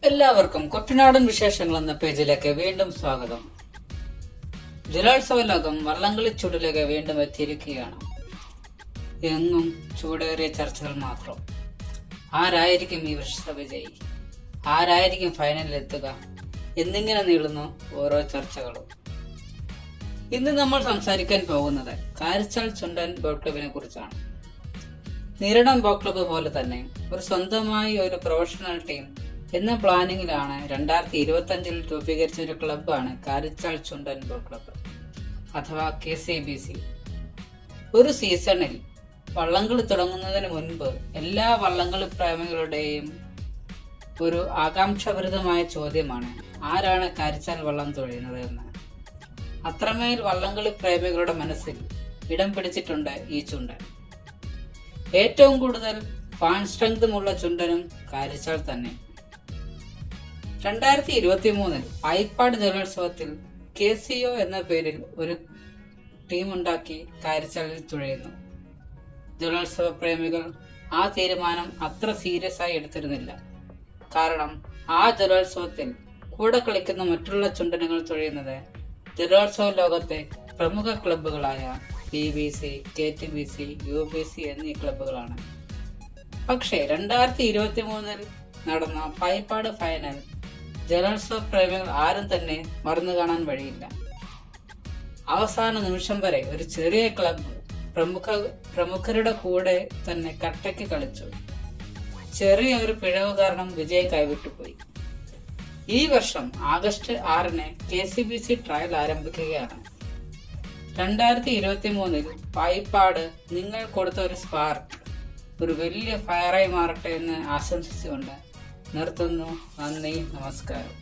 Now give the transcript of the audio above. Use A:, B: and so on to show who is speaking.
A: എല്ലാവർക്കും കുട്ടനാടൻ വിശേഷങ്ങൾ എന്ന പേജിലേക്ക് വീണ്ടും സ്വാഗതം. ജലോത്സവ ലോകം വള്ളംകളി ചൂടിലേക്ക് വീണ്ടും എത്തിയിരിക്കുകയാണ്. എങ്ങും ചൂടേറിയ ചർച്ചകൾ മാത്രം. ആരായിരിക്കും ഈ വർഷത്തെ വിജയി, ആരായിരിക്കും ഫൈനലിൽ എത്തുക എന്നിങ്ങനെ നീളുന്നു ഓരോ ചർച്ചകളും. ഇന്ന് നമ്മൾ സംസാരിക്കാൻ പോകുന്നത് കാരിച്ചാൽ ചുണ്ടൻ ബോട്ട് ക്ലബിനെ കുറിച്ചാണ്. നിരണം ബോട്ട് ക്ലബ്ബ് പോലെ തന്നെ സ്വന്തമായി ഒരു പ്രൊഫഷണൽ ടീം എന്ന പ്ലാനിങ്ങിലാണ് 2025 രൂപീകരിച്ച ഒരു ക്ലബ്ബാണ് കാരിച്ചാൽ ചുണ്ടൻ ബോട്ട് ക്ലബ്ബ് അഥവാ KCBC. ഒരു സീസണിൽ വള്ളംകളി തുടങ്ങുന്നതിന് മുൻപ് എല്ലാ വള്ളംകളി പ്രേമികളുടെയും ഒരു ആകാംക്ഷാഭരിതമായ ചോദ്യമാണ് ആരാണ് കാരിച്ചാൽ വള്ളം തുഴയുന്നത് എന്ന്. അത്രമേൽ വള്ളംകളി പ്രേമികളുടെ മനസ്സിൽ ഇടം പിടിച്ചിട്ടുണ്ട് ഈ ചുണ്ടൻ. ഏറ്റവും കൂടുതൽ ഫാൻ സ്ട്രെങ്തുമുള്ള ചുണ്ടനും കാരിച്ചാൽ തന്നെ. 2023 ഐപ്പാട് ജലോത്സവത്തിൽ KCO എന്ന പേരിൽ ഒരു ടീമുണ്ടാക്കി കാരിച്ചാലിൽ തുഴയുന്നു. ജലോത്സവ പ്രേമികൾ ആ തീരുമാനം അത്ര സീരിയസ് ആയി എടുത്തിരുന്നില്ല. കാരണം ആ ജലോത്സവത്തിൽ കൂടെ കളിക്കുന്ന മറ്റുള്ള ചുണ്ടനുകൾ തുഴയുന്നത് ജലോത്സവ ലോകത്തെ പ്രമുഖ ക്ലബ്ബുകളായ BBC, KTBC, UBC എന്നീ ക്ലബ്ബുകളാണ്. പക്ഷേ 2023 നടന്ന പായിപ്പാട് ഫൈനൽ ജലോത്സവ പ്രേമികൾ ആരും തന്നെ മറന്നു കാണാൻ വഴിയില്ല. അവസാന നിമിഷം വരെ ഒരു ചെറിയ ക്ലബ്ബ് പ്രമുഖരുടെ കൂടെ തന്നെ കട്ടയ്ക്ക് കളിച്ചു. ചെറിയ ഒരു പിഴവ് കാരണം വിജയം കൈവിട്ടുപോയി. ഈ വർഷം ആഗസ്റ്റ് 6 KCBC ട്രയൽ ആരംഭിക്കുകയാണ്. 2023 പായിപ്പാട് നിങ്ങൾ കൊടുത്ത ഒരു സ്പാർക്ക് ഒരു വലിയ ഫയറായി മാറട്ടെ എന്ന് ആശംസിച്ചുകൊണ്ട് നിർത്തുന്നു. നന്ദി, നമസ്കാരം.